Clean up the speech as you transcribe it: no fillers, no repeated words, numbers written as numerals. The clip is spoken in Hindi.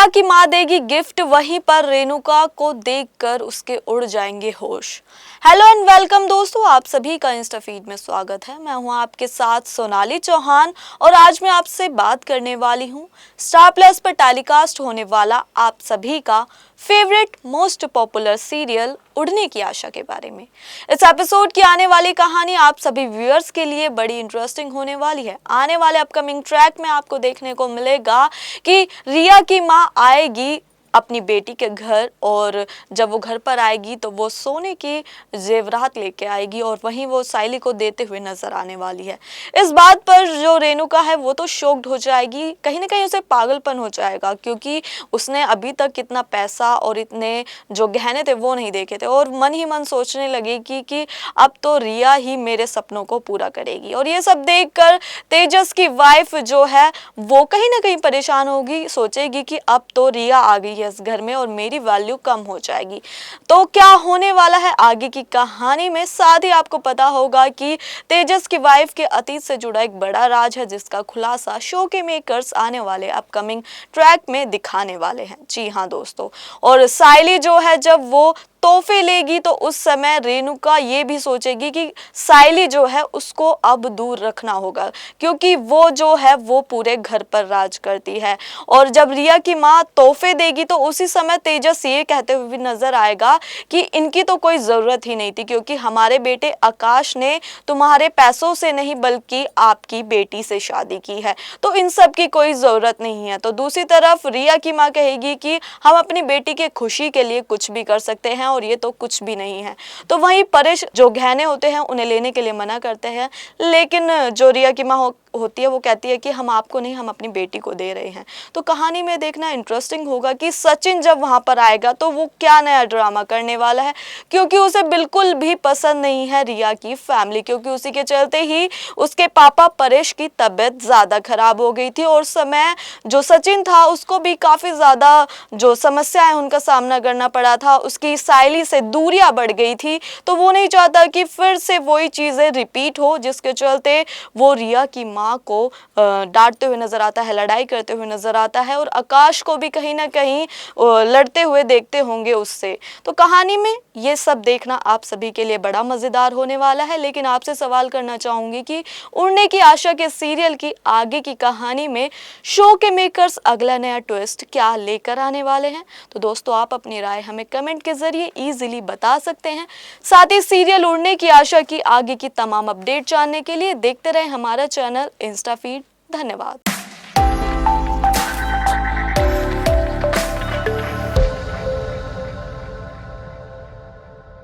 रिया की मां देगी गिफ्ट, वहीं पर रेणुका को देखकर उसके उड़ जाएंगे होश। हेलो एंड वेलकम दोस्तों, आप सभी का इंस्टा फीड में स्वागत है। मैं हूं आपके साथ सोनाली चौहान और आज मैं आपसे बात करने वाली हूं स्टार प्लस पर टेलीकास्ट होने वाला आप सभी का फेवरेट मोस्ट पॉपुलर सीरियल उड़ने की आशा के बारे में। इस एपिसोड की आने वाली कहानी आप सभी व्यूअर्स के लिए बड़ी इंटरेस्टिंग होने वाली है। आने वाले अपकमिंग ट्रैक में आपको देखने को मिलेगा कि रिया की मां आएगी अपनी बेटी के घर, और जब वो घर पर आएगी तो वो सोने की जेवरात लेके आएगी और वहीं वो साइली को देते हुए नजर आने वाली है। इस बात पर जो रेणुका है वो तो शॉक्ड हो जाएगी, कहीं ना कहीं उसे पागलपन हो जाएगा, क्योंकि उसने अभी तक कितना पैसा और इतने जो गहने थे वो नहीं देखे थे, और मन ही मन सोचने लगेगी कि अब तो रिया ही मेरे सपनों को पूरा करेगी। और ये सब देखकर तेजस की वाइफ जो है वो कहीं ना कहीं परेशान होगी, सोचेगी कि अब तो रिया आ गई है इस घर में और मेरी वैल्यू कम हो जाएगी। तो क्या होने वाला है आगे की कहानी में, साथ ही आपको पता होगा कि तेजस की वाइफ के अतीत से जुड़ा एक बड़ा राज है जिसका खुलासा शो के मेकर्स आने वाले अपकमिंग ट्रैक में दिखाने वाले हैं। जी हाँ दोस्तों, और साइली जो है जब वो तोहफे लेगी तो उस समय रेणुका ये भी सोचेगी कि साइली जो है उसको अब दूर रखना होगा, क्योंकि वो जो है वो पूरे घर पर राज करती है। और जब रिया की माँ तोहफे देगी तो उसी समय तेजस ये कहते हुए नजर आएगा कि इनकी तो कोई ज़रूरत ही नहीं थी, क्योंकि हमारे बेटे आकाश ने तुम्हारे पैसों से नहीं बल्कि आपकी बेटी से शादी की है, तो इन सब की कोई ज़रूरत नहीं है। तो दूसरी तरफ रिया की माँ कहेगी कि हम अपनी बेटी के खुशी के लिए कुछ भी कर सकते हैं और ये तो कुछ भी नहीं है। तो वहीं परेश जो गहने होते हैं उन्हें लेने के लिए मना करते हैं, लेकिन जो रिया की माँ होती है वो कहती है कि हम आपको नहीं, हम अपनी बेटी को दे रहे हैं। तो कहानी में देखना इंटरेस्टिंग होगा कि सचिन जब वहां पर आएगा तो वो क्या नया ड्रामा करने वाला है, क्योंकि उसे बिल्कुल भी पसंद नहीं है रिया की फैमिली, क्योंकि उसी के चलते ही उसके पापा परेश की तबीयत ज़्यादा खराब हो गई थी और समय जो सचिन था उसको भी काफ़ी ज़्यादा जो समस्याएं उनका सामना करना पड़ा था, उसकी साइली से दूरियां बढ़ गई थी। तो वो नहीं चाहता कि फिर से वही चीज़ें रिपीट हो, जिसके चलते वो रिया की माँ को डांटते हुए नजर आता है, लड़ाई करते हुए नजर आता है, और आकाश को भी कहीं ना कहीं लड़ते हुए देखते होंगे उससे। तो कहानी में ये सब देखना आप सभी के लिए बड़ा मजेदार होने वाला है। लेकिन आपसे सवाल करना चाहूंगी कि उड़ने की आशा के सीरियल की आगे की कहानी में शो के मेकर्स अगला नया ट्विस्ट क्या लेकर आने वाले हैं। तो दोस्तों आप अपनी राय हमें कमेंट के जरिए इजीली बता सकते हैं। साथ ही सीरियल उड़ने की आशा की आगे की तमाम अपडेट जानने के लिए देखते रहे हमारा चैनल इंस्टा फीड। धन्यवाद।